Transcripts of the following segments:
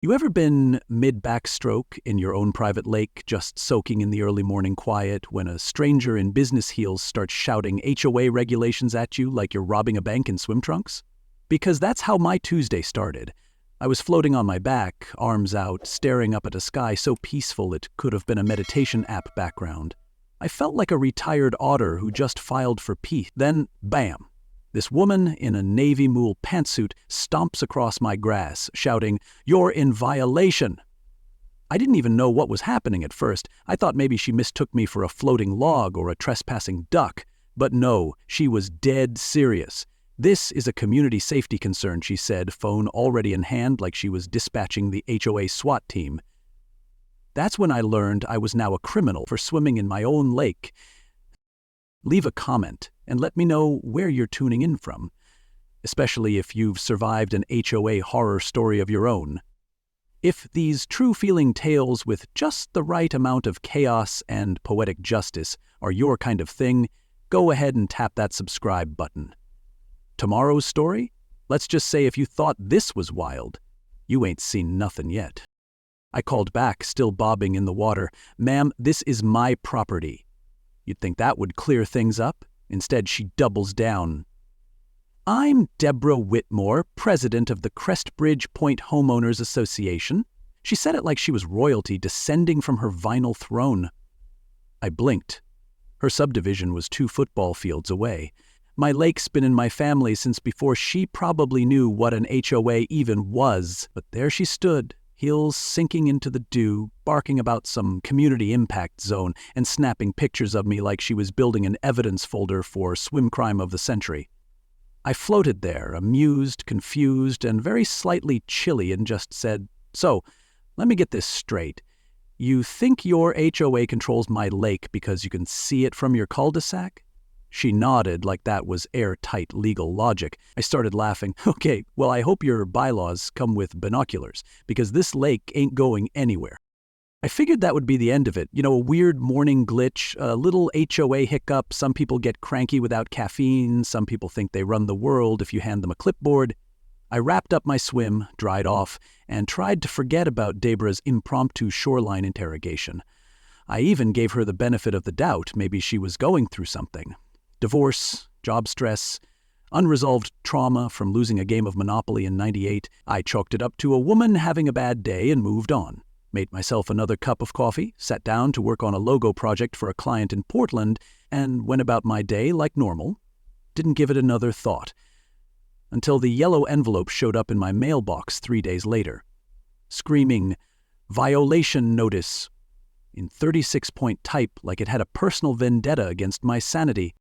You ever been mid-backstroke in your own private lake, just soaking in the early morning quiet when a stranger in business heels starts shouting HOA regulations at you like you're robbing a bank in swim trunks? Because that's how my Tuesday started. I was floating on my back, arms out, staring up at a sky so peaceful it could have been a meditation app background. I felt like a retired otter who just filed for peace. Then, bam! This woman in a navy mool pantsuit stomps across my grass, shouting, "You're in violation!" I didn't even know what was happening at first. I thought maybe she mistook me for a floating log or a trespassing duck. But no, she was dead serious. "This is a community safety concern," she said, phone already in hand like she was dispatching the HOA SWAT team. That's when I learned I was now a criminal for swimming in my own lake. Leave a comment and let me know where you're tuning in from, especially if you've survived an HOA horror story of your own. If these true-feeling tales with just the right amount of chaos and poetic justice are your kind of thing, go ahead and tap that subscribe button. Tomorrow's story? Let's just say if you thought this was wild, you ain't seen nothing yet. I called back, still bobbing in the water. "Ma'am, this is my property." You'd think that would clear things up. Instead, she doubles down. "I'm Deborah Whitmore, president of the Crestbridge Point Homeowners Association." She said it like she was royalty descending from her vinyl throne. I blinked. Her subdivision was 2 football fields away. My lake's been in my family since before she probably knew what an HOA even was. But there she stood, heels sinking into the dew, barking about some community impact zone and snapping pictures of me like she was building an evidence folder for swim crime of the century. I floated there, amused, confused, and very slightly chilly, and just said, "So, let me get this straight. You think your HOA controls my lake because you can see it from your cul-de-sac?" She nodded like that was airtight legal logic. I started laughing. "Okay, well, I hope your bylaws come with binoculars, because this lake ain't going anywhere." I figured that would be the end of it. A weird morning glitch, a little HOA hiccup. Some people get cranky without caffeine. Some people think they run the world if you hand them a clipboard. I wrapped up my swim, dried off, and tried to forget about Deborah's impromptu shoreline interrogation. I even gave her the benefit of the doubt. Maybe she was going through something. Divorce, job stress, unresolved trauma from losing a game of Monopoly in '98. I chalked it up to a woman having a bad day and moved on. Made myself another cup of coffee, sat down to work on a logo project for a client in Portland, and went about my day like normal. Didn't give it another thought. Until the yellow envelope showed up in my mailbox 3 days later, screaming, "Violation notice," in 36-point type like it had a personal vendetta against my sanity.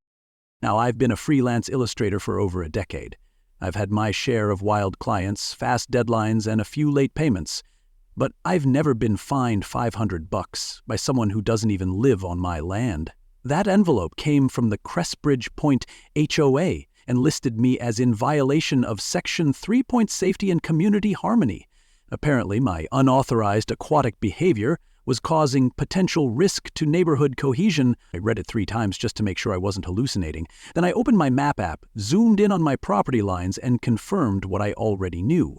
Now, I've been a freelance illustrator for over a decade. I've had my share of wild clients, fast deadlines, and a few late payments. But I've never been fined $500 by someone who doesn't even live on my land. That envelope came from the Crestbridge Point HOA and listed me as in violation of Section 3 Safety and Community Harmony. Apparently, my unauthorized aquatic behavior was causing potential risk to neighborhood cohesion. I read it 3 times just to make sure I wasn't hallucinating. Then I opened my map app, zoomed in on my property lines, and confirmed what I already knew.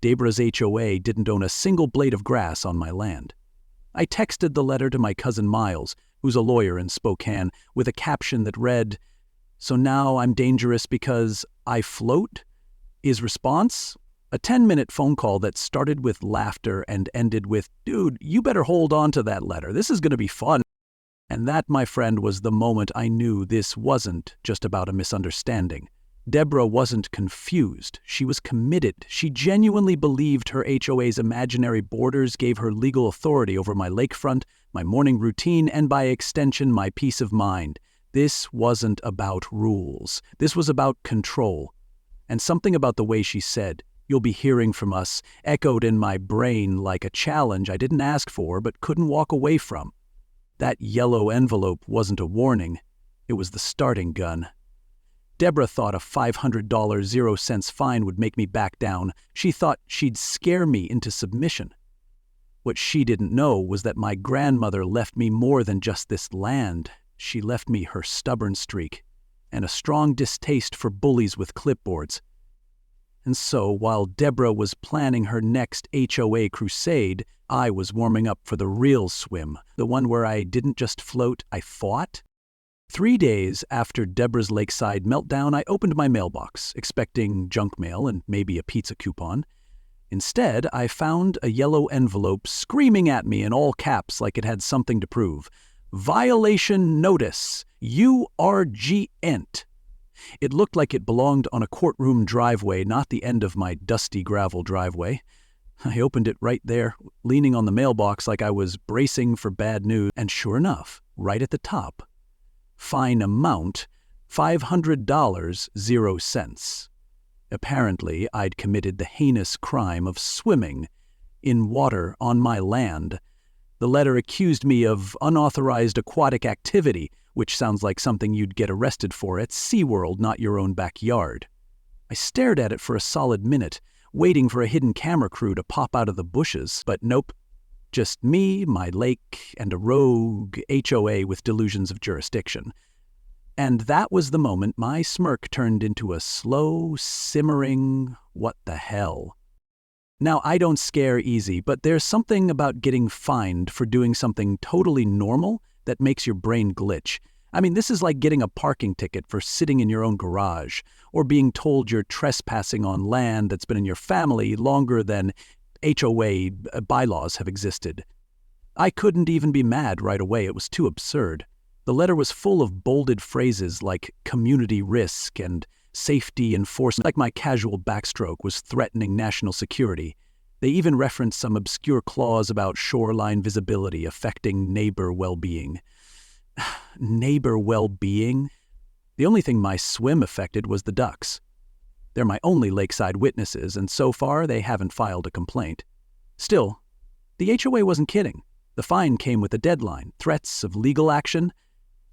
Deborah's HOA didn't own a single blade of grass on my land. I texted the letter to my cousin Miles, who's a lawyer in Spokane, with a caption that read, "So now I'm dangerous because I float?" His response? A 10-minute phone call that started with laughter and ended with, "Dude, you better hold on to that letter. This is going to be fun." And that, my friend, was the moment I knew this wasn't just about a misunderstanding. Deborah wasn't confused. She was committed. She genuinely believed her HOA's imaginary borders gave her legal authority over my lakefront, my morning routine, and by extension, my peace of mind. This wasn't about rules. This was about control. And something about the way she said, "You'll be hearing from us," echoed in my brain like a challenge I didn't ask for but couldn't walk away from. That yellow envelope wasn't a warning. It was the starting gun. Deborah thought a $500 0-cents fine would make me back down. She thought she'd scare me into submission. What she didn't know was that my grandmother left me more than just this land. She left me her stubborn streak and a strong distaste for bullies with clipboards. And so, while Deborah was planning her next HOA crusade, I was warming up for the real swim, the one where I didn't just float, I fought. 3 days after Deborah's lakeside meltdown, I opened my mailbox, expecting junk mail and maybe a pizza coupon. Instead, I found a yellow envelope screaming at me in all caps like it had something to prove. Violation notice. URGent. It looked like it belonged on a courtroom driveway, not the end of my dusty gravel driveway. I opened it right there, leaning on the mailbox like I was bracing for bad news, and sure enough, right at the top, fine amount, $500, 0 cents. Apparently, I'd committed the heinous crime of swimming in water on my land. The letter accused me of unauthorized aquatic activity, which sounds like something you'd get arrested for at SeaWorld, not your own backyard. I stared at it for a solid minute, waiting for a hidden camera crew to pop out of the bushes, but nope. Just me, my lake, and a rogue HOA with delusions of jurisdiction. And that was the moment my smirk turned into a slow, simmering, what the hell. Now, I don't scare easy, but there's something about getting fined for doing something totally normal that makes your brain glitch. I mean, this is like getting a parking ticket for sitting in your own garage, or being told you're trespassing on land that's been in your family longer than HOA bylaws have existed. I couldn't even be mad right away, it was too absurd. The letter was full of bolded phrases like community risk and safety enforcement, like my casual backstroke was threatening national security. They even referenced some obscure clause about shoreline visibility affecting neighbor well-being. Neighbor well-being? The only thing my swim affected was the ducks. They're my only lakeside witnesses, and so far they haven't filed a complaint. Still, the HOA wasn't kidding. The fine came with a deadline, threats of legal action,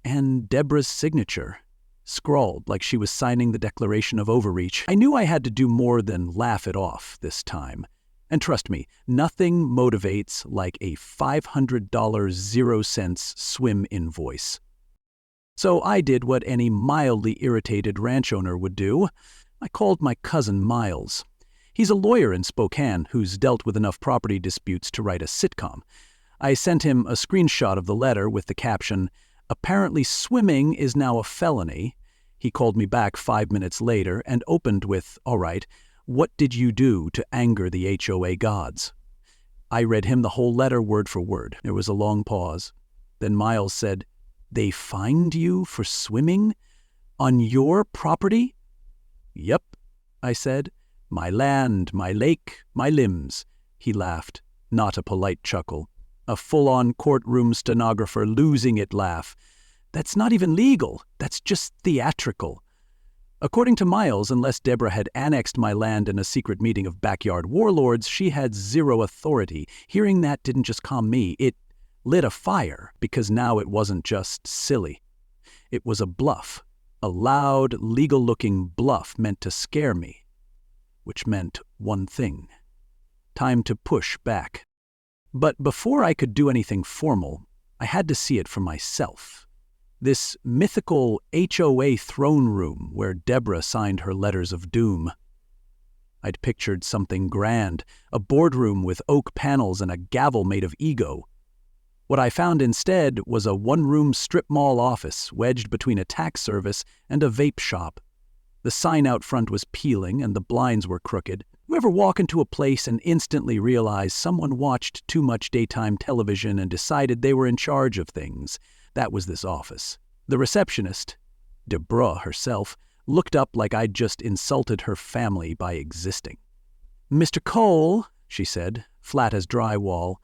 and Deborah's signature, scrawled like she was signing the declaration of overreach. I knew I had to do more than laugh it off this time. And trust me, nothing motivates like a $500 0 cents swim invoice. So I did what any mildly irritated ranch owner would do. I called my cousin Miles. He's a lawyer in Spokane who's dealt with enough property disputes to write a sitcom. I sent him a screenshot of the letter with the caption, "Apparently swimming is now a felony." He called me back 5 minutes later and opened with, "All right, what did you do to anger the HOA gods?" I read him the whole letter word for word. There was a long pause. Then Miles said, "They fined you for swimming? On your property?" "Yep," I said. "My land, my lake, my limbs." He laughed, not a polite chuckle. A full-on courtroom stenographer losing it laugh. "That's not even legal. That's just theatrical." According to Miles, unless Deborah had annexed my land in a secret meeting of backyard warlords, she had zero authority. Hearing that didn't just calm me, it lit a fire, because now it wasn't just silly. It was a bluff, a loud, legal-looking bluff meant to scare me, which meant one thing: time to push back. But before I could do anything formal, I had to see it for myself. This mythical HOA throne room where Deborah signed her letters of doom. I'd pictured something grand, a boardroom with oak panels and a gavel made of ego. What I found instead was a one-room strip mall office wedged between a tax service and a vape shop. The sign out front was peeling and the blinds were crooked. You ever walk into a place and instantly realize someone watched too much daytime television and decided they were in charge of things? That was this office. The receptionist, Deborah herself, looked up like I'd just insulted her family by existing. "Mr. Cole," she said, flat as drywall,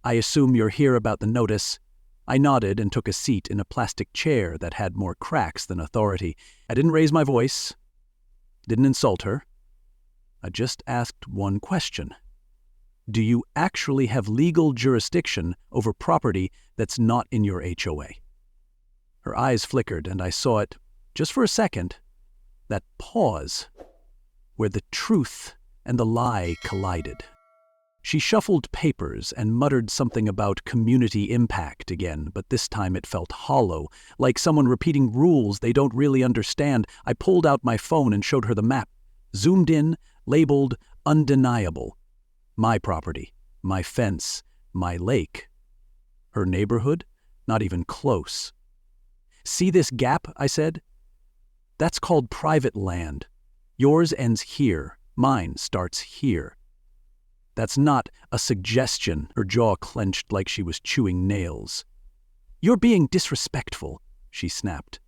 "I assume you're here about the notice." I nodded and took a seat in a plastic chair that had more cracks than authority. I didn't raise my voice, didn't insult her. I just asked one question. Do you actually have legal jurisdiction over property that's not in your HOA? Her eyes flickered, and I saw it, just for a second, that pause where the truth and the lie collided. She shuffled papers and muttered something about community impact again, but this time it felt hollow, like someone repeating rules they don't really understand. I pulled out my phone and showed her the map. Zoomed in, labeled undeniable. My property, my fence, my lake. Her neighborhood? Not even close. See this gap, I said? That's called private land. Yours ends here, mine starts here. That's not a suggestion, her jaw clenched like she was chewing nails. You're being disrespectful, she snapped.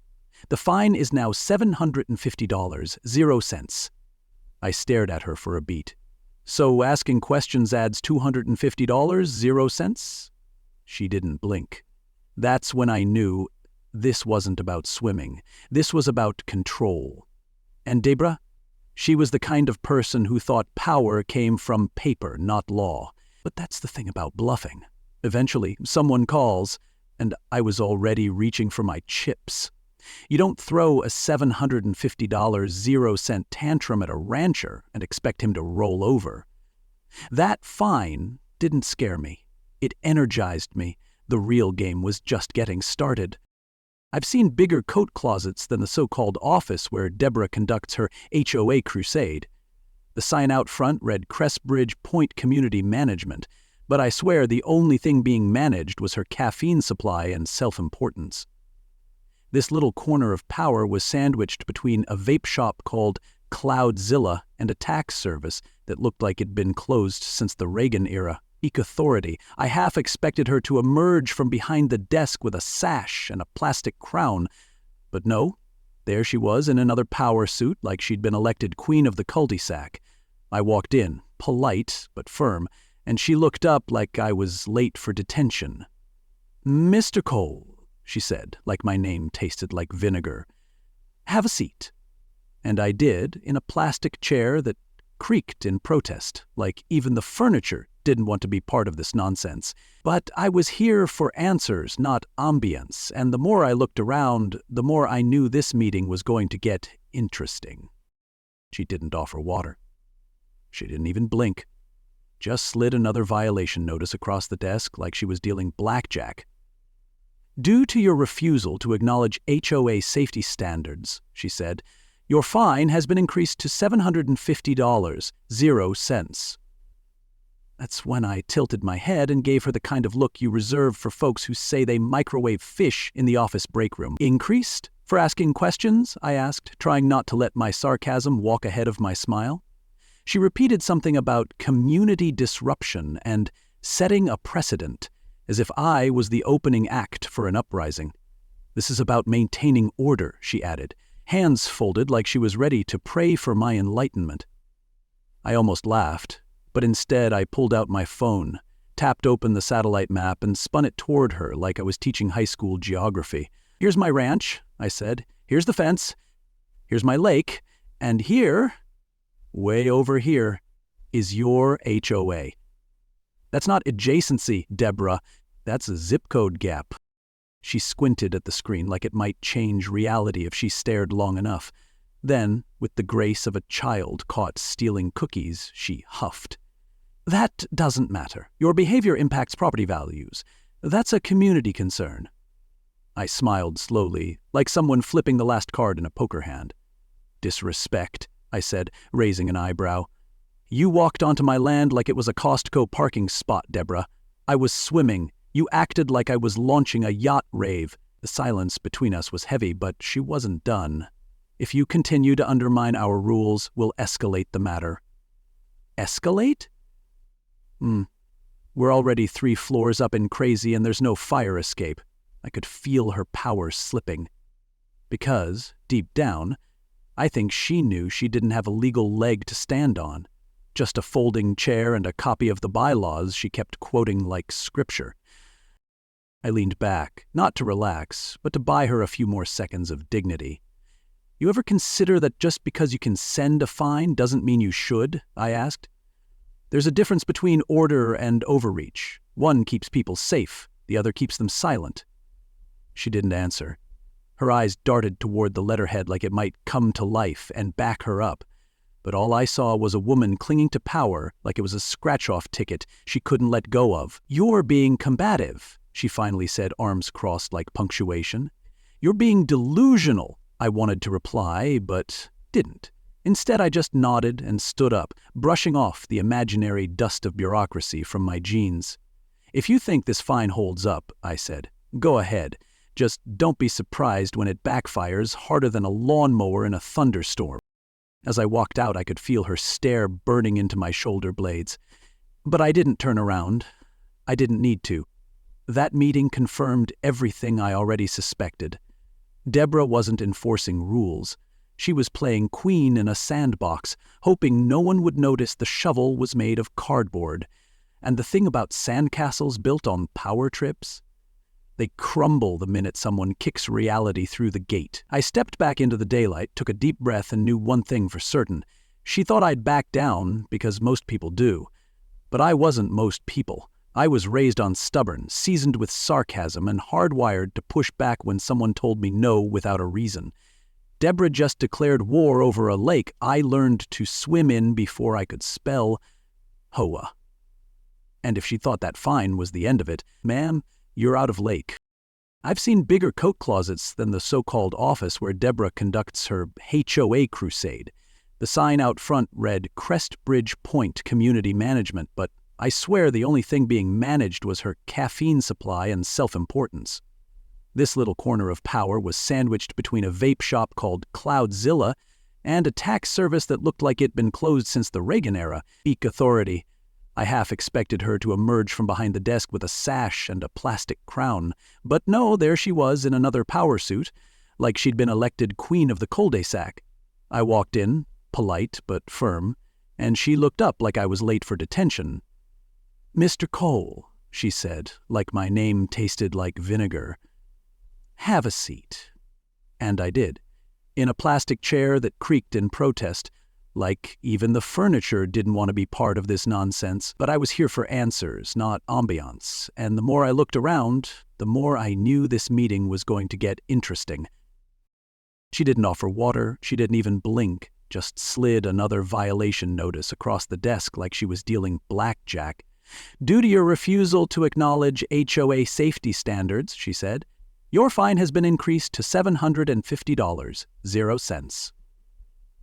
The fine is now $750, 0 cents. I stared at her for a beat. So asking questions adds $250, 0 cents? She didn't blink. That's when I knew this wasn't about swimming. This was about control. And Debra? She was the kind of person who thought power came from paper, not law. But that's the thing about bluffing. Eventually, someone calls, and I was already reaching for my chips. You don't throw a $750 0 cent tantrum at a rancher and expect him to roll over. That fine didn't scare me. It energized me. The real game was just getting started. I've seen bigger coat closets than the so-called office where Deborah conducts her HOA crusade. The sign out front read Crestbridge Point Community Management, but I swear the only thing being managed was her caffeine supply and self-importance. This little corner of power was sandwiched between a vape shop called Cloudzilla and a tax service that looked like it'd been closed since the Reagan era. Eek authority. I half expected her to emerge from behind the desk with a sash and a plastic crown. But no, there she was in another power suit like she'd been elected queen of the cul-de-sac. I walked in, polite but firm, and she looked up like I was late for detention. "Mr. Cole," she said, like my name tasted like vinegar. "Have a seat." And I did, in a plastic chair that creaked in protest, like even the furniture didn't want to be part of this nonsense. But I was here for answers, not ambience, and the more I looked around, the more I knew this meeting was going to get interesting. She didn't offer water. She didn't even blink. Just slid another violation notice across the desk like she was dealing blackjack. "Due to your refusal to acknowledge HOA safety standards," she said, "your fine has been increased to $750, 0 cents. That's when I tilted my head and gave her the kind of look you reserve for folks who say they microwave fish in the office break room. "Increased? For asking questions?" I asked, trying not to let my sarcasm walk ahead of my smile. She repeated something about community disruption and setting a precedent, as if I was the opening act for an uprising. "This is about maintaining order," she added, hands folded like she was ready to pray for my enlightenment. I almost laughed, but instead I pulled out my phone, tapped open the satellite map, and spun it toward her like I was teaching high school geography. "Here's my ranch," I said. "Here's the fence. Here's my lake. And here, way over here, is your HOA. That's not adjacency, Deborah. That's a zip code gap." She squinted at the screen like it might change reality if she stared long enough. Then, with the grace of a child caught stealing cookies, she huffed. "That doesn't matter. Your behavior impacts property values. That's a community concern." I smiled slowly, like someone flipping the last card in a poker hand. "Disrespect," I said, raising an eyebrow. "You walked onto my land like it was a Costco parking spot, Deborah. I was swimming. You acted like I was launching a yacht rave." The silence between us was heavy, but she wasn't done. "If you continue to undermine our rules, we'll escalate the matter." "Escalate?" We're already 3 floors up in crazy and there's no fire escape. I could feel her power slipping. Because, deep down, I think she knew she didn't have a legal leg to stand on. Just a folding chair and a copy of the bylaws she kept quoting like scripture. I leaned back, not to relax, but to buy her a few more seconds of dignity. "You ever consider that just because you can send a fine doesn't mean you should?" I asked. "There's a difference between order and overreach. One keeps people safe, the other keeps them silent." She didn't answer. Her eyes darted toward the letterhead like it might come to life and back her up. But all I saw was a woman clinging to power like it was a scratch-off ticket she couldn't let go of. "You're being combative," she finally said, arms crossed like punctuation. "You're being delusional," I wanted to reply, but didn't. Instead, I just nodded and stood up, brushing off the imaginary dust of bureaucracy from my jeans. "If you think this fine holds up," I said, "go ahead. Just don't be surprised when it backfires harder than a lawnmower in a thunderstorm." As I walked out, I could feel her stare burning into my shoulder blades. But I didn't turn around. I didn't need to. That meeting confirmed everything I already suspected. Deborah wasn't enforcing rules. She was playing queen in a sandbox, hoping no one would notice the shovel was made of cardboard. And the thing about sandcastles built on power trips? They crumble the minute someone kicks reality through the gate. I stepped back into the daylight, took a deep breath, and knew one thing for certain. She thought I'd back down, because most people do. But I wasn't most people. I was raised on stubborn, seasoned with sarcasm, and hardwired to push back when someone told me no without a reason. Deborah just declared war over a lake I learned to swim in before I could spell HOA. And if she thought that fine was the end of it, "Ma'am, you're out of lake." I've seen bigger coat closets than the so-called office where Deborah conducts her HOA crusade. The sign out front read Crestbridge Point Community Management, but I swear the only thing being managed was her caffeine supply and self-importance. This little corner of power was sandwiched between a vape shop called Cloudzilla and a tax service that looked like it'd been closed since the Reagan era. Peak authority. I half expected her to emerge from behind the desk with a sash and a plastic crown. But no, there she was in another power suit, like she'd been elected queen of the cul-de-sac. I walked in, polite but firm, and she looked up like I was late for detention. "Mr. Cole," she said, like my name tasted like vinegar. "Have a seat." And I did, in a plastic chair that creaked in protest, like even the furniture didn't want to be part of this nonsense. But I was here for answers, not ambiance, and the more I looked around, the more I knew this meeting was going to get interesting. She didn't offer water, she didn't even blink, just slid another violation notice across the desk like she was dealing blackjack. "Due to your refusal to acknowledge HOA safety standards," she said, "your fine has been increased to $750, 0 cents.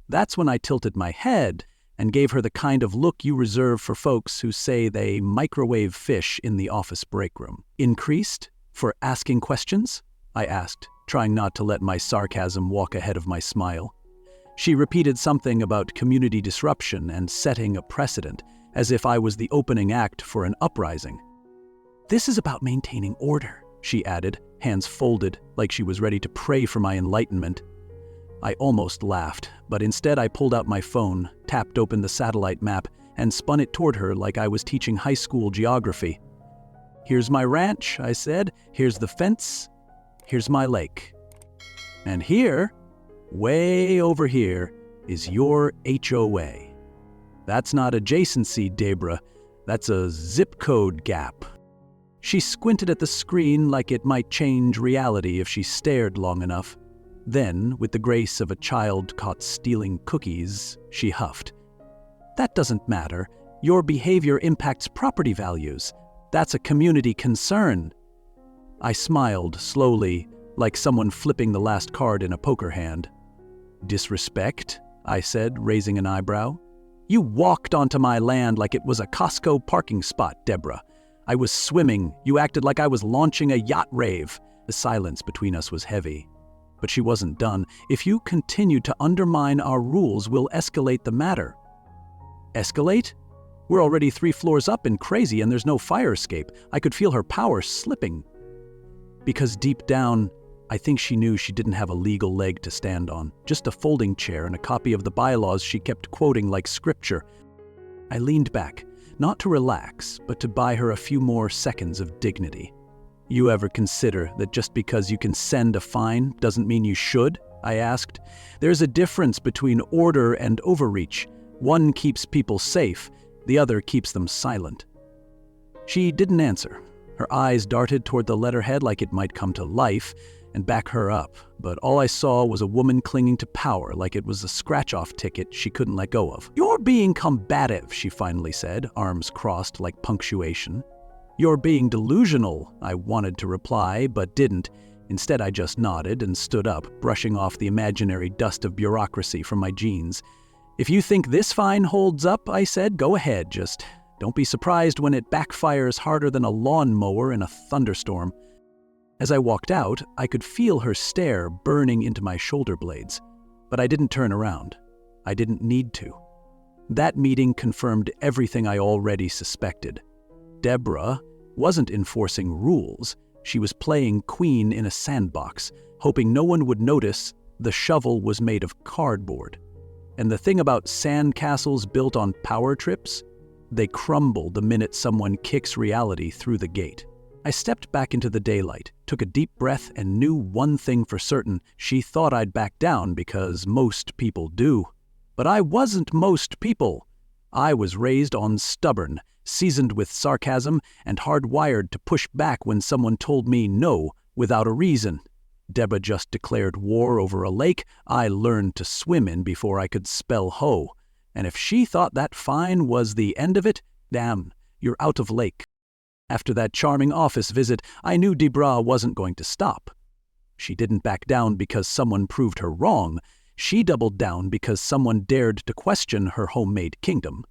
That's when I tilted my head and gave her the kind of look you reserve for folks who say they microwave fish in the office break room. "Increased? For asking questions?" I asked, trying not to let my sarcasm walk ahead of my smile. She repeated something about community disruption and setting a precedent, as if I was the opening act for an uprising. "This is about maintaining order," she added, hands folded, like she was ready to pray for my enlightenment. I almost laughed, but instead I pulled out my phone, tapped open the satellite map, and spun it toward her like I was teaching high school geography. "Here's my ranch," I said. "Here's the fence. Here's my lake. And here, way over here, is your HOA. That's not adjacency, Deborah. That's a zip code gap." She squinted at the screen like it might change reality if she stared long enough. Then, with the grace of a child caught stealing cookies, she huffed. "That doesn't matter. Your behavior impacts property values. That's a community concern." I smiled slowly, like someone flipping the last card in a poker hand. "Disrespect?" I said, raising an eyebrow. "You walked onto my land like it was a Costco parking spot, Deborah. I was swimming. You acted like I was launching a yacht rave." The silence between us was heavy. But she wasn't done. "If you continue to undermine our rules, we'll escalate the matter." "Escalate? We're already 3 floors up and crazy, and there's no fire escape." I could feel her power slipping. Because deep down, I think she knew she didn't have a legal leg to stand on, just a folding chair and a copy of the bylaws she kept quoting like scripture. I leaned back, not to relax, but to buy her a few more seconds of dignity. "You ever consider that just because you can send a fine doesn't mean you should?" I asked. "There's a difference between order and overreach. One keeps people safe, the other keeps them silent." She didn't answer. Her eyes darted toward the letterhead like it might come to life and back her up, but all I saw was a woman clinging to power like it was a scratch-off ticket she couldn't let go of. "You're being combative," she finally said, arms crossed like punctuation. "You're being delusional," I wanted to reply, but didn't. Instead, I just nodded and stood up, brushing off the imaginary dust of bureaucracy from my jeans. "If you think this fine holds up," I said, "go ahead. Just don't be surprised when it backfires harder than a lawnmower in a thunderstorm." As I walked out, I could feel her stare burning into my shoulder blades, but I didn't turn around. I didn't need to. That meeting confirmed everything I already suspected. Deborah wasn't enforcing rules. She was playing queen in a sandbox, hoping no one would notice the shovel was made of cardboard. And the thing about sand castles built on power trips? They crumble the minute someone kicks reality through the gate. I stepped back into the daylight, took a deep breath, and knew one thing for certain: she thought I'd back down because most people do. But I wasn't most people. I was raised on stubborn, seasoned with sarcasm, and hardwired to push back when someone told me no without a reason. Deborah just declared war over a lake I learned to swim in before I could spell hoe. And if she thought that fine was the end of it, damn, you're out of lake. After that charming office visit, I knew Deborah wasn't going to stop. She didn't back down because someone proved her wrong. She doubled down because someone dared to question her homemade kingdom.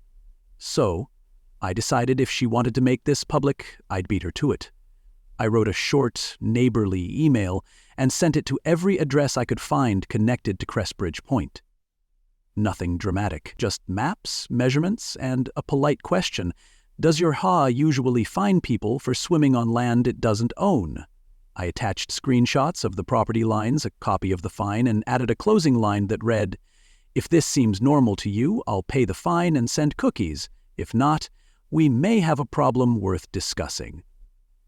So, I decided if she wanted to make this public, I'd beat her to it. I wrote a short, neighborly email and sent it to every address I could find connected to Crestbridge Point. Nothing dramatic, just maps, measurements, and a polite question. Does your HOA usually fine people for swimming on land it doesn't own? I attached screenshots of the property lines, a copy of the fine, and added a closing line that read, "If this seems normal to you, I'll pay the fine and send cookies. If not, we may have a problem worth discussing."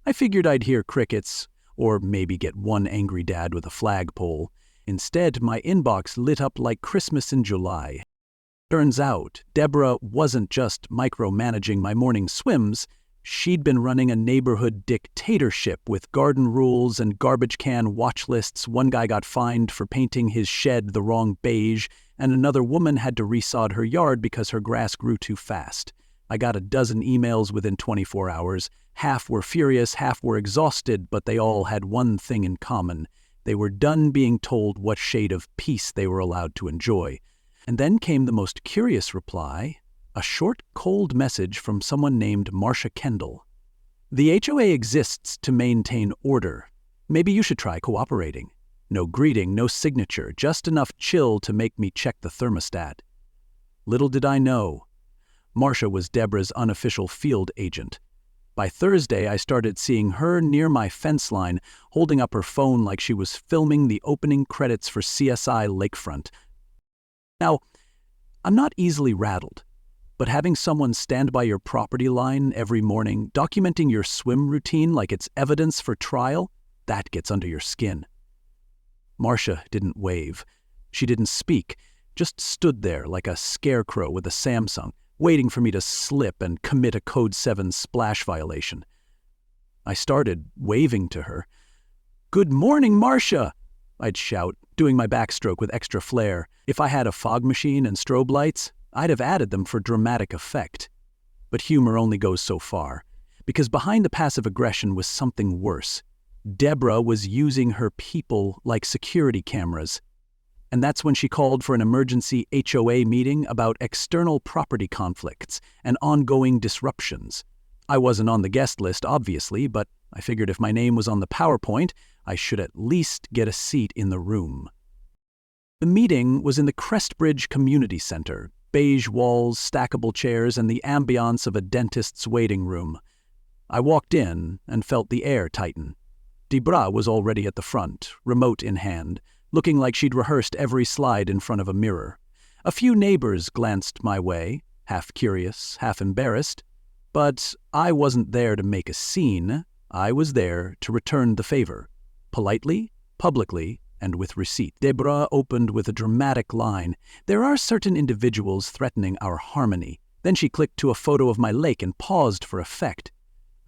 I figured I'd hear crickets, or maybe get one angry dad with a flagpole. Instead, my inbox lit up like Christmas in July. Turns out, Deborah wasn't just micromanaging my morning swims. She'd been running a neighborhood dictatorship with garden rules and garbage can watch lists. One guy got fined for painting his shed the wrong beige, and another woman had to resod her yard because her grass grew too fast. I got a dozen emails within 24 hours. Half were furious, half were exhausted, but they all had one thing in common. They were done being told what shade of peace they were allowed to enjoy. And then came the most curious reply, a short, cold message from someone named Marcia Kendall. "The HOA exists to maintain order. Maybe you should try cooperating. No greeting, no signature, just enough chill to make me check the thermostat." Little did I know, Marcia was Deborah's unofficial field agent. By Thursday, I started seeing her near my fence line, holding up her phone like she was filming the opening credits for CSI Lakefront. Now, I'm not easily rattled, but having someone stand by your property line every morning, documenting your swim routine like it's evidence for trial, that gets under your skin. Marcia didn't wave. She didn't speak, just stood there like a scarecrow with a Samsung, waiting for me to slip and commit a Code 7 splash violation. I started waving to her. "Good morning, Marcia!" I'd shout, doing my backstroke with extra flair. If I had a fog machine and strobe lights, I'd have added them for dramatic effect. But humor only goes so far, because behind the passive aggression was something worse. Deborah was using her people like security cameras. And that's when she called for an emergency HOA meeting about external property conflicts and ongoing disruptions. I wasn't on the guest list, obviously, but I figured if my name was on the PowerPoint, I should at least get a seat in the room. The meeting was in the Crestbridge Community Center, beige walls, stackable chairs, and the ambiance of a dentist's waiting room. I walked in and felt the air tighten. Deborah was already at the front, remote in hand, looking like she'd rehearsed every slide in front of a mirror. A few neighbors glanced my way, half curious, half embarrassed. But I wasn't there to make a scene. I was there to return the favor. Politely, publicly, and with receipt. Deborah opened with a dramatic line. "There are certain individuals threatening our harmony." Then she clicked to a photo of my lake and paused for effect.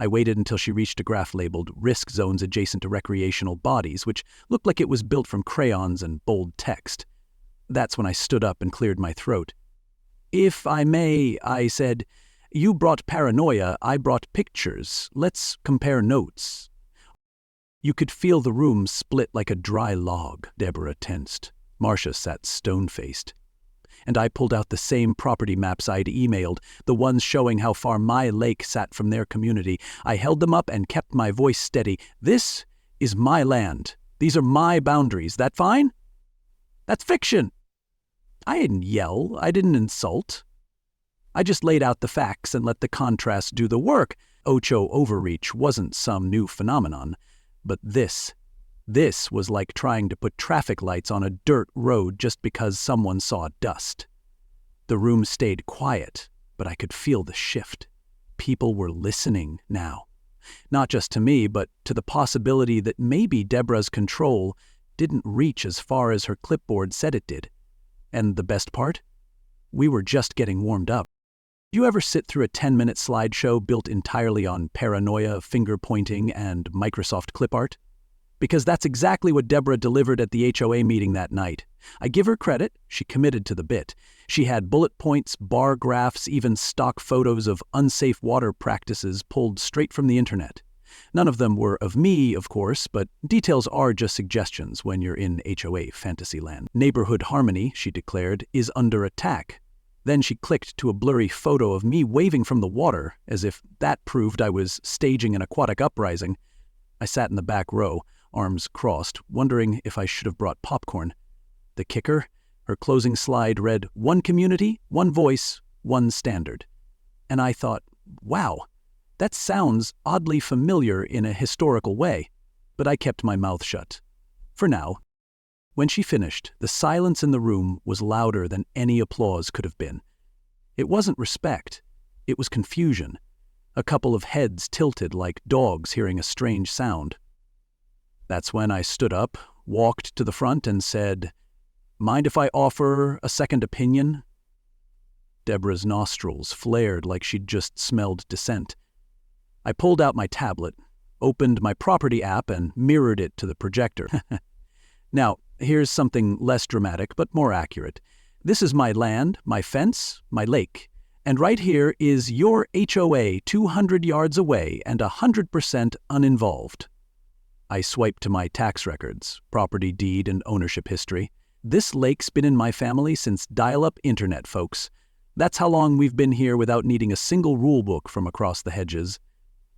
I waited until she reached a graph labeled "Risk Zones Adjacent to Recreational Bodies," which looked like it was built from crayons and bold text. That's when I stood up and cleared my throat. "If I may," I said, "you brought paranoia, I brought pictures. Let's compare notes." You could feel the room split like a dry log. Deborah tensed. Marcia sat stone-faced. and I pulled out the same property maps I'd emailed, the ones showing how far my lake sat from their community. I held them up and kept my voice steady. This is my land. These are my boundaries. That fine? That's fiction. I didn't yell. I didn't insult. I just laid out the facts and let the contrast do the work. HOA overreach wasn't some new phenomenon, but this was like trying to put traffic lights on a dirt road just because someone saw dust. The room stayed quiet, but I could feel the shift. People were listening now. Not just to me, but to the possibility that maybe Deborah's control didn't reach as far as her clipboard said it did. And the best part? We were just getting warmed up. You ever sit through a 10-minute slideshow built entirely on paranoia, finger-pointing, and Microsoft clip art? Because that's exactly what Deborah delivered at the HOA meeting that night. I give her credit, she committed to the bit. She had bullet points, bar graphs, even stock photos of unsafe water practices pulled straight from the internet. None of them were of me, of course, but details are just suggestions when you're in HOA fantasyland. Neighborhood harmony, she declared, is under attack. Then she clicked to a blurry photo of me waving from the water, as if that proved I was staging an aquatic uprising. I sat in the back row, arms crossed, wondering if I should have brought popcorn. The kicker? Her closing slide read, "One community, one voice, one standard." And I thought, wow, that sounds oddly familiar in a historical way. But I kept my mouth shut. For now. When she finished, the silence in the room was louder than any applause could have been. It wasn't respect. It was confusion. A couple of heads tilted like dogs hearing a strange sound. That's when I stood up, walked to the front, and said, "Mind if I offer a second opinion?" Deborah's nostrils flared like she'd just smelled dissent. I pulled out my tablet, opened my property app, and mirrored it to the projector. Now, here's something less dramatic but more accurate. This is my land, my fence, my lake, and right here is your HOA 200 yards away and 100% uninvolved. I swiped to my tax records, property deed, and ownership history. This lake's been in my family since dial-up internet, folks. That's how long we've been here without needing a single rule book from across the hedges.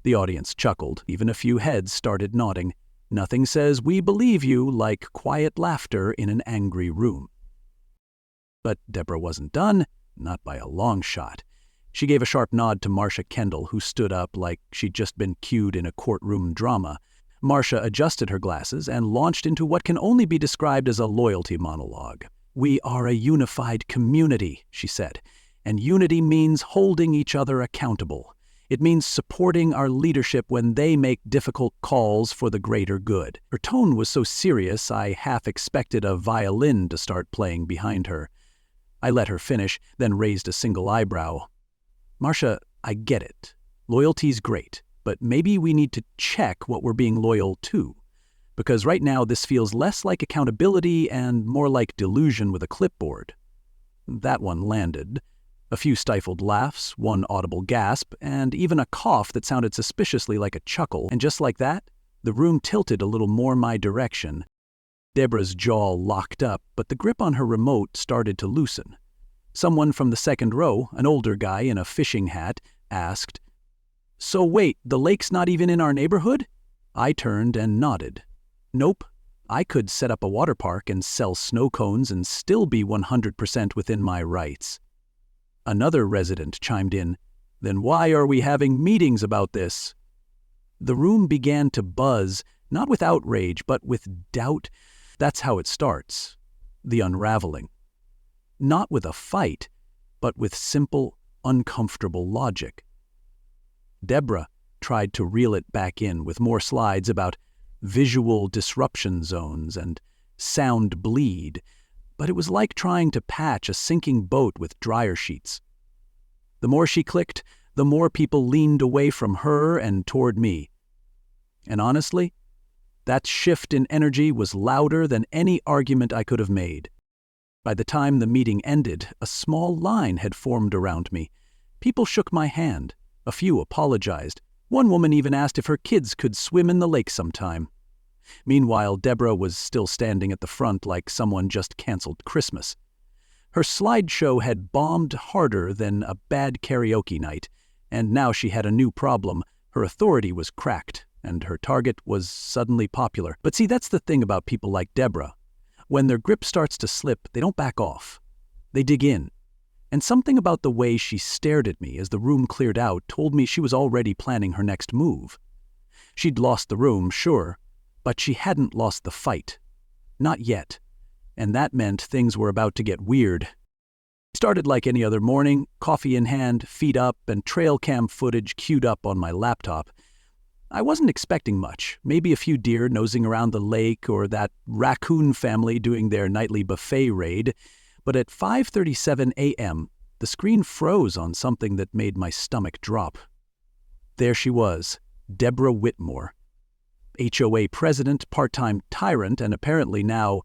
The audience chuckled. Even a few heads started nodding. Nothing says "we believe you" like quiet laughter in an angry room. But Deborah wasn't done, not by a long shot. She gave a sharp nod to Marcia Kendall, who stood up like she'd just been cued in a courtroom drama. Marcia adjusted her glasses and launched into what can only be described as a loyalty monologue. "We are a unified community," she said, "and unity means holding each other accountable. It means supporting our leadership when they make difficult calls for the greater good." Her tone was so serious I half expected a violin to start playing behind her. I let her finish, then raised a single eyebrow. "Marcia, I get it. Loyalty's great, but maybe we need to check what we're being loyal to. Because right now this feels less like accountability and more like delusion with a clipboard." That one landed. A few stifled laughs, one audible gasp, and even a cough that sounded suspiciously like a chuckle. And just like that, the room tilted a little more my direction. Deborah's jaw locked up, but the grip on her remote started to loosen. Someone from the second row, an older guy in a fishing hat, asked, "So wait, the lake's not even in our neighborhood?" I turned and nodded. Nope. I could set up a water park and sell snow cones and still be 100% within my rights. Another resident chimed in, "Then why are we having meetings about this?" The room began to buzz, not with outrage, but with doubt. That's how it starts. The unraveling. Not with a fight, but with simple, uncomfortable logic. Deborah tried to reel it back in with more slides about visual disruption zones and sound bleed, but it was like trying to patch a sinking boat with dryer sheets. The more she clicked, the more people leaned away from her and toward me. And honestly, that shift in energy was louder than any argument I could have made. By the time the meeting ended, a small line had formed around me. People shook my hand. A few apologized. One woman even asked if her kids could swim in the lake sometime. Meanwhile, Deborah was still standing at the front like someone just canceled Christmas. Her slideshow had bombed harder than a bad karaoke night, and now she had a new problem. Her authority was cracked, and her target was suddenly popular. But see, that's the thing about people like Deborah. When their grip starts to slip, they don't back off. They dig in. And something about the way she stared at me as the room cleared out told me she was already planning her next move. She'd lost the room, sure, but she hadn't lost the fight. Not yet. And that meant things were about to get weird. It started like any other morning, coffee in hand, feet up, and trail cam footage queued up on my laptop. I wasn't expecting much, maybe a few deer nosing around the lake or that raccoon family doing their nightly buffet raid, but at 5:37 a.m., the screen froze on something that made my stomach drop. There she was, Deborah Whitmore, HOA president, part-time tyrant, and apparently now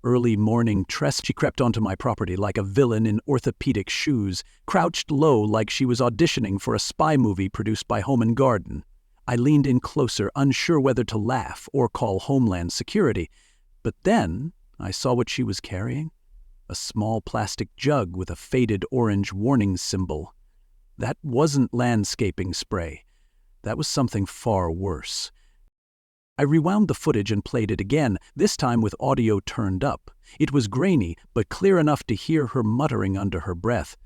early morning tress. She crept onto my property like a villain in orthopedic shoes, crouched low like she was auditioning for a spy movie produced by Home & Garden. I leaned in closer, unsure whether to laugh or call Homeland Security. But then I saw what she was carrying. A small plastic jug with a faded orange warning symbol. That wasn't landscaping spray. That was something far worse. I rewound the footage and played it again, this time with audio turned up. It was grainy, but clear enough to hear her muttering under her breath.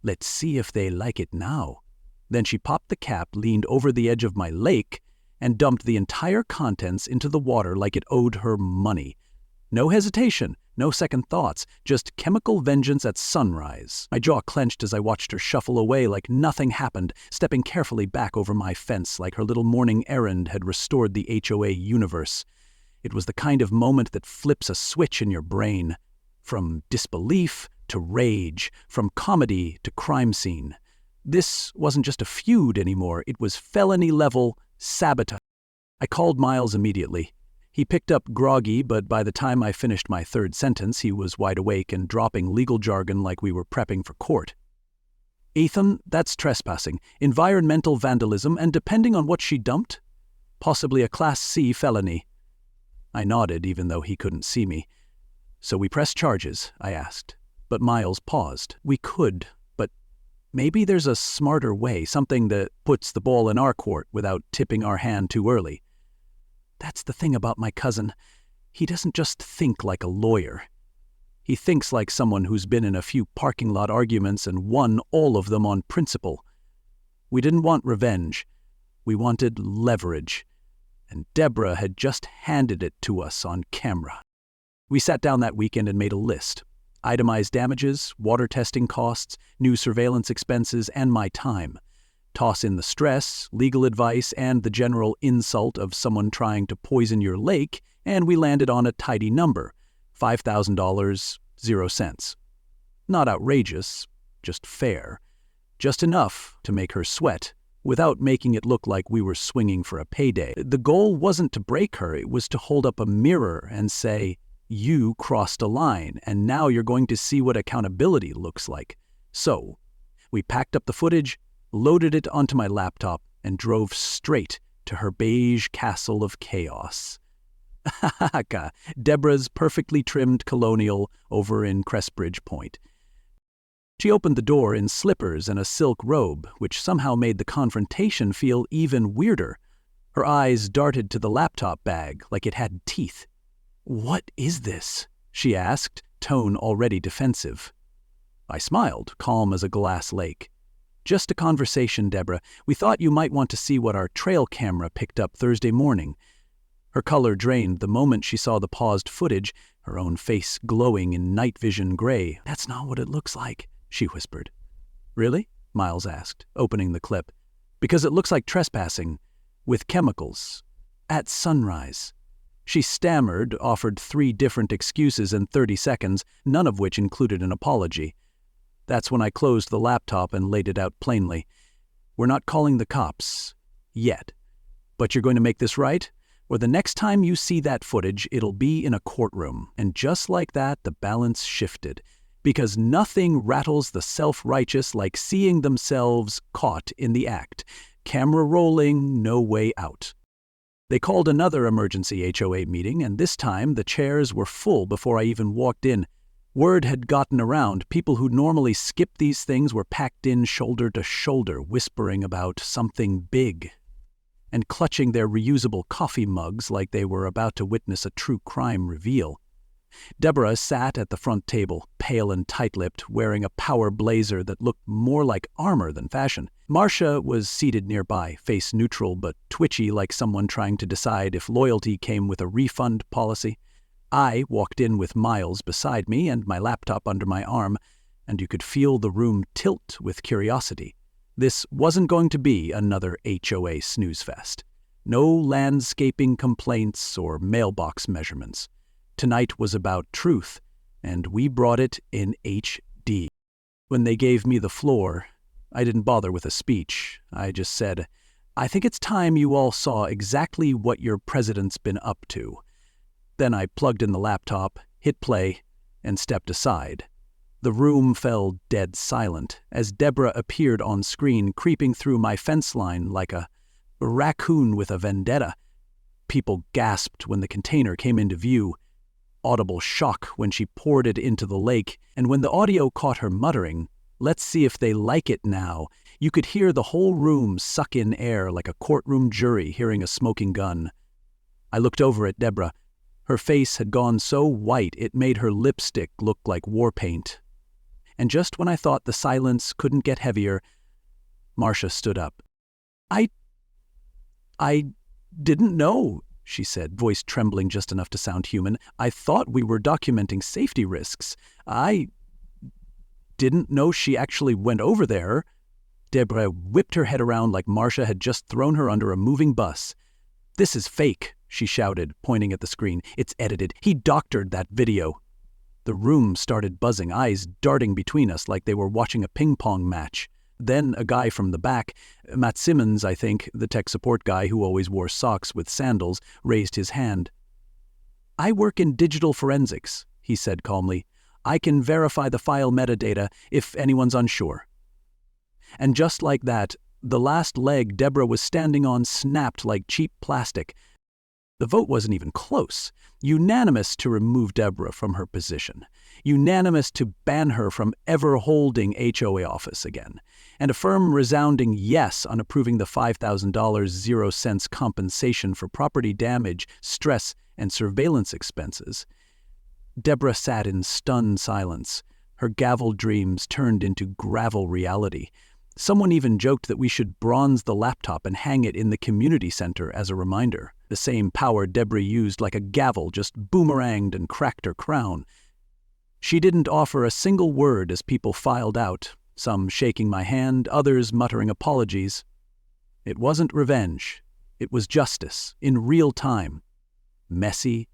"Let's see if they like it now." Then she popped the cap, leaned over the edge of my lake, and dumped the entire contents into the water like it owed her money. No hesitation, no second thoughts, just chemical vengeance at sunrise. My jaw clenched as I watched her shuffle away like nothing happened, stepping carefully back over my fence like her little morning errand had restored the HOA universe. It was the kind of moment that flips a switch in your brain. From disbelief to rage, from comedy to crime scene. This wasn't just a feud anymore, it was felony-level sabotage. I called Miles immediately. He picked up groggy, but by the time I finished my third sentence, he was wide awake and dropping legal jargon like we were prepping for court. "Ethan, that's trespassing, environmental vandalism, and depending on what she dumped, possibly a Class C felony." I nodded, even though he couldn't see me. "So we press charges?" I asked. But Miles paused. "We could, but maybe there's a smarter way, something that puts the ball in our court without tipping our hand too early." That's the thing about my cousin. He doesn't just think like a lawyer. He thinks like someone who's been in a few parking lot arguments and won all of them on principle. We didn't want revenge. We wanted leverage. And Deborah had just handed it to us on camera. We sat down that weekend and made a list. Itemized damages, water testing costs, new surveillance expenses, and my time. Toss in the stress, legal advice, and the general insult of someone trying to poison your lake, and we landed on a tidy number, $5,000, 0 cents. Not outrageous, just fair. Just enough to make her sweat, without making it look like we were swinging for a payday. The goal wasn't to break her, it was to hold up a mirror and say, "You crossed a line, and now you're going to see what accountability looks like." So, we packed up the footage, loaded it onto my laptop, and drove straight to her beige castle of chaos. Deborah's perfectly trimmed colonial over in Crestbridge Point. She opened the door in slippers and a silk robe, which somehow made the confrontation feel even weirder. Her eyes darted to the laptop bag like it had teeth. "What is this?" she asked, tone already defensive. I smiled, calm as a glass lake. "Just a conversation, Deborah. We thought you might want to see what our trail camera picked up Thursday morning." Her color drained the moment she saw the paused footage, her own face glowing in night vision gray. "That's not what it looks like," she whispered. "Really?" Miles asked, opening the clip. "Because it looks like trespassing, with chemicals, at sunrise." She stammered, offered 3 different excuses in 30 seconds, none of which included an apology. That's when I closed the laptop and laid it out plainly. "We're not calling the cops. Yet. But you're going to make this right? Or the next time you see that footage, it'll be in a courtroom." And just like that, the balance shifted. Because nothing rattles the self-righteous like seeing themselves caught in the act. Camera rolling, no way out. They called another emergency HOA meeting, and this time the chairs were full before I even walked in. Word had gotten around. People who normally skip these things were packed in shoulder to shoulder, whispering about something big, and clutching their reusable coffee mugs like they were about to witness a true crime reveal. Deborah sat at the front table, pale and tight-lipped, wearing a power blazer that looked more like armor than fashion. Marcia was seated nearby, face neutral but twitchy like someone trying to decide if loyalty came with a refund policy. I walked in with Miles beside me and my laptop under my arm, and you could feel the room tilt with curiosity. This wasn't going to be another HOA snooze fest. No landscaping complaints or mailbox measurements. Tonight was about truth, and we brought it in HD. When they gave me the floor, I didn't bother with a speech. I just said, "I think it's time you all saw exactly what your president's been up to." Then I plugged in the laptop, hit play, and stepped aside. The room fell dead silent as Deborah appeared on screen, creeping through my fence line like a raccoon with a vendetta. People gasped when the container came into view, audible shock when she poured it into the lake, and when the audio caught her muttering, "Let's see if they like it now," you could hear the whole room suck in air like a courtroom jury hearing a smoking gun. I looked over at Deborah. Her face had gone so white it made her lipstick look like war paint. And just when I thought the silence couldn't get heavier, Marcia stood up. I didn't know," she said, voice trembling just enough to sound human. "I thought we were documenting safety risks. I didn't know she actually went over there." Deborah whipped her head around like Marcia had just thrown her under a moving bus. "This is fake," she shouted, pointing at the screen. "It's edited. He doctored that video." The room started buzzing, eyes darting between us like they were watching a ping-pong match. Then a guy from the back, Matt Simmons, I think, the tech support guy who always wore socks with sandals, raised his hand. "I work in digital forensics," he said calmly. "I can verify the file metadata if anyone's unsure." And just like that, the last leg Deborah was standing on snapped like cheap plastic. The vote wasn't even close. Unanimous to remove Deborah from her position. Unanimous to ban her from ever holding HOA office again. And a firm resounding yes on approving the $5,000 0 cents compensation for property damage, stress, and surveillance expenses. Deborah sat in stunned silence. Her gavel dreams turned into gravel reality. Someone even joked that we should bronze the laptop and hang it in the community center as a reminder. The same power Deborah used like a gavel just boomeranged and cracked her crown. She didn't offer a single word as people filed out, some shaking my hand, others muttering apologies. It wasn't revenge. It was justice, in real time. Messy,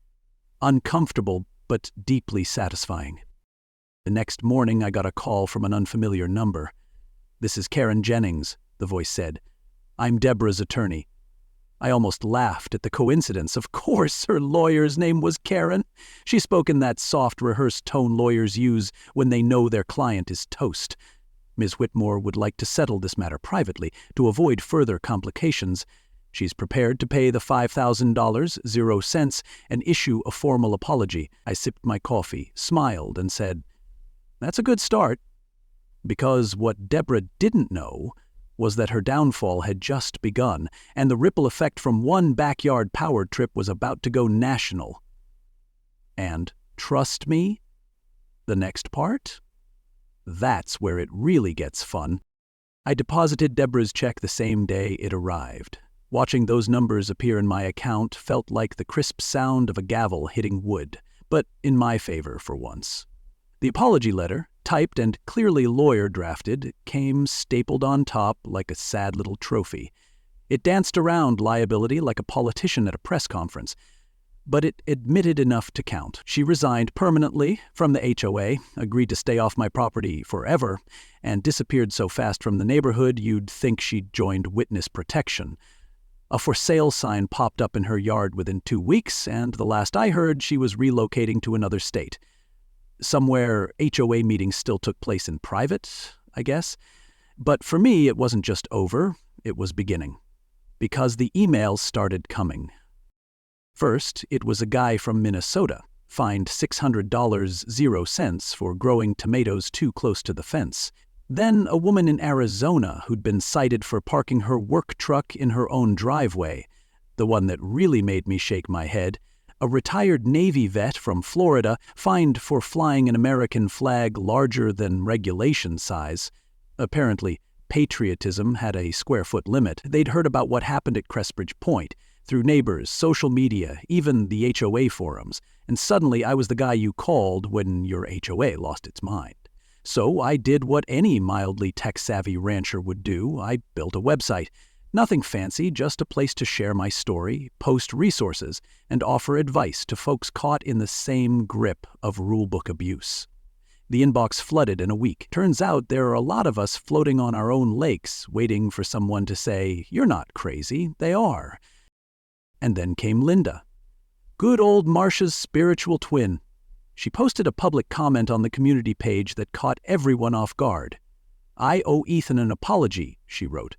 uncomfortable, but deeply satisfying. The next morning I got a call from an unfamiliar number. "This is Karen Jennings," the voice said. "I'm Deborah's attorney." I almost laughed at the coincidence. Of course, her lawyer's name was Karen. She spoke in that soft, rehearsed tone lawyers use when they know their client is toast. Ms. Whitmore would like to settle this matter privately to avoid further complications. She's prepared to pay the $5,000 0 cents and issue a formal apology. I sipped my coffee, smiled, and said, "That's a good start." Because what Deborah didn't know was that her downfall had just begun, and the ripple effect from one backyard power trip was about to go national. And trust me, the next part? That's where it really gets fun. I deposited Deborah's check the same day it arrived. Watching those numbers appear in my account felt like the crisp sound of a gavel hitting wood, but in my favor for once. The apology letter, typed and clearly lawyer-drafted, came stapled on top like a sad little trophy. It danced around liability like a politician at a press conference, but it admitted enough to count. She resigned permanently from the HOA, agreed to stay off my property forever, and disappeared so fast from the neighborhood you'd think she'd joined witness protection. A for sale sign popped up in her yard within 2 weeks, and the last I heard, she was relocating to another state. Somewhere HOA meetings still took place in private, I guess. But for me, it wasn't just over, it was beginning. Because the emails started coming. First, it was a guy from Minnesota. fined $600.00 for growing tomatoes too close to the fence. Then a woman in Arizona who'd been cited for parking her work truck in her own driveway. The one that really made me shake my head, a retired Navy vet from Florida fined for flying an American flag larger than regulation size. Apparently, patriotism had a square-foot limit. They'd heard about what happened at Crestbridge Point, through neighbors, social media, even the HOA forums, and suddenly I was the guy you called when your HOA lost its mind. So I did what any mildly tech-savvy rancher would do. I built a website. Nothing fancy, just a place to share my story, post resources, and offer advice to folks caught in the same grip of rulebook abuse. The inbox flooded in a week. Turns out there are a lot of us floating on our own lakes, waiting for someone to say, "You're not crazy." They are. And then came Linda. Good old Marcia's spiritual twin. She posted a public comment on the community page that caught everyone off guard. "I owe Ethan an apology," she wrote.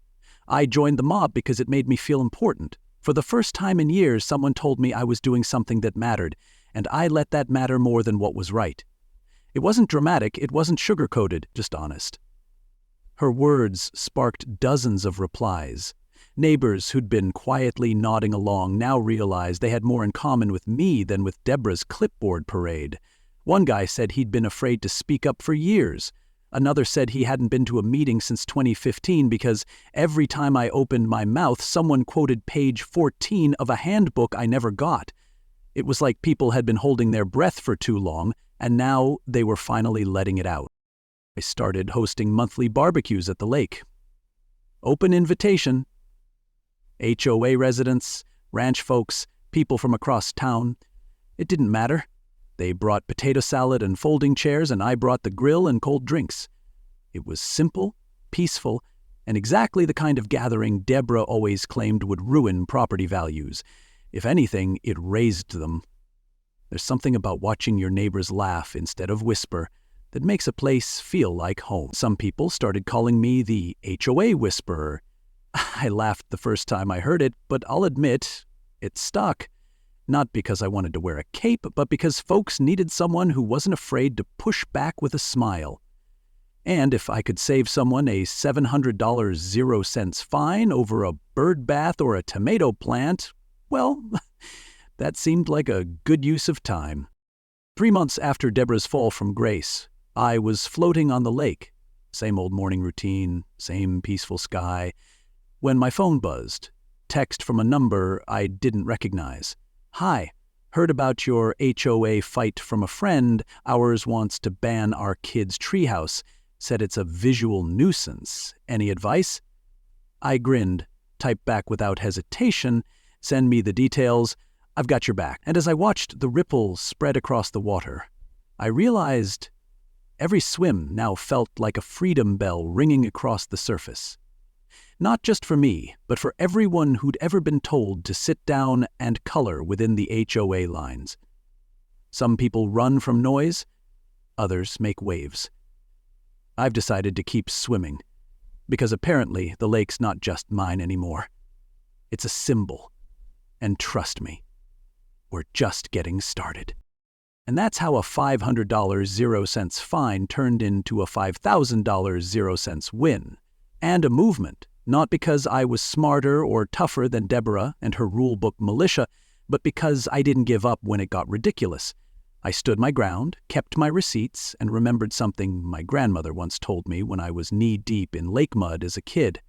"I joined the mob because it made me feel important. For the first time in years, someone told me I was doing something that mattered, and I let that matter more than what was right." It wasn't dramatic, it wasn't sugar-coated, just honest. Her words sparked dozens of replies. Neighbors who'd been quietly nodding along now realized they had more in common with me than with Deborah's clipboard parade. One guy said he'd been afraid to speak up for years. Another said he hadn't been to a meeting since 2015 because every time I opened my mouth, someone quoted page 14 of a handbook I never got. It was like people had been holding their breath for too long, and now they were finally letting it out. I started hosting monthly barbecues at the lake. Open invitation. HOA residents, ranch folks, people from across town. It didn't matter. They brought potato salad and folding chairs, and I brought the grill and cold drinks. It was simple, peaceful, and exactly the kind of gathering Deborah always claimed would ruin property values. If anything, it raised them. There's something about watching your neighbors laugh instead of whisper that makes a place feel like home. Some people started calling me the HOA whisperer. I laughed the first time I heard it, but I'll admit, it stuck. Not because I wanted to wear a cape, but because folks needed someone who wasn't afraid to push back with a smile. And if I could save someone a $700.00 fine over a bird bath or a tomato plant, well, that seemed like a good use of time. 3 months after Deborah's fall from grace, I was floating on the lake. Same old morning routine, same peaceful sky, when my phone buzzed. Text from a number I didn't recognize. "Hi, heard about your HOA fight from a friend. Ours wants to ban our kids' treehouse. Said it's a visual nuisance. Any advice?" I grinned, typed back without hesitation, "Send me the details. I've got your back." And as I watched the ripples spread across the water, I realized every swim now felt like a freedom bell ringing across the surface. Not just for me, but for everyone who'd ever been told to sit down and color within the HOA lines. Some people run from noise, others make waves. I've decided to keep swimming, because apparently the lake's not just mine anymore. It's a symbol. And trust me, we're just getting started. And that's how a $500.00 fine turned into a $5,000.00 win. And a movement. Not because I was smarter or tougher than Deborah and her rulebook militia, but because I didn't give up when it got ridiculous. I stood my ground, kept my receipts, and remembered something my grandmother once told me when I was knee-deep in lake mud as a kid.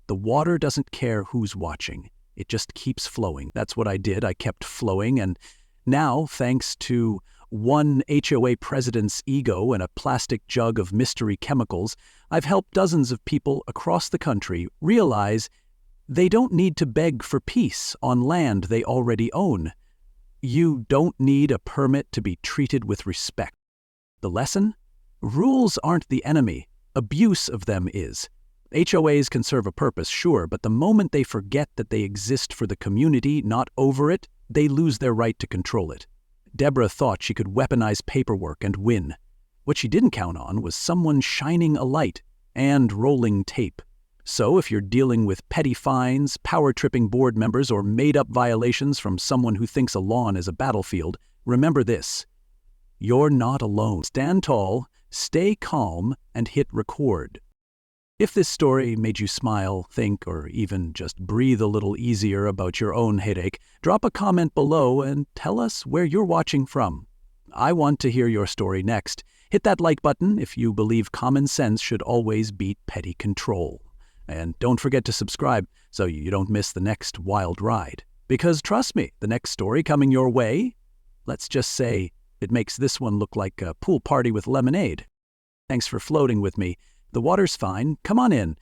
The water doesn't care who's watching. It just keeps flowing. That's what I did. I kept flowing, and now, thanks to one HOA president's ego and a plastic jug of mystery chemicals, I've helped dozens of people across the country realize they don't need to beg for peace on land they already own. You don't need a permit to be treated with respect. The lesson? Rules aren't the enemy. Abuse of them is. HOAs can serve a purpose, sure, but the moment they forget that they exist for the community, not over it, they lose their right to control it. Deborah thought she could weaponize paperwork and win. What she didn't count on was someone shining a light and rolling tape. So if you're dealing with petty fines, power-tripping board members, or made-up violations from someone who thinks a lawn is a battlefield, Remember this: you're not alone. Stand tall, stay calm, and hit record. If this story made you smile, think, or even just breathe a little easier about your own headache, drop a comment below and tell us where you're watching from. I want to hear your story next. Hit that like button if you believe common sense should always beat petty control. And don't forget to subscribe so you don't miss the next wild ride. Because trust me, the next story coming your way, let's just say it makes this one look like a pool party with lemonade. Thanks for floating with me. The water's fine. Come on in.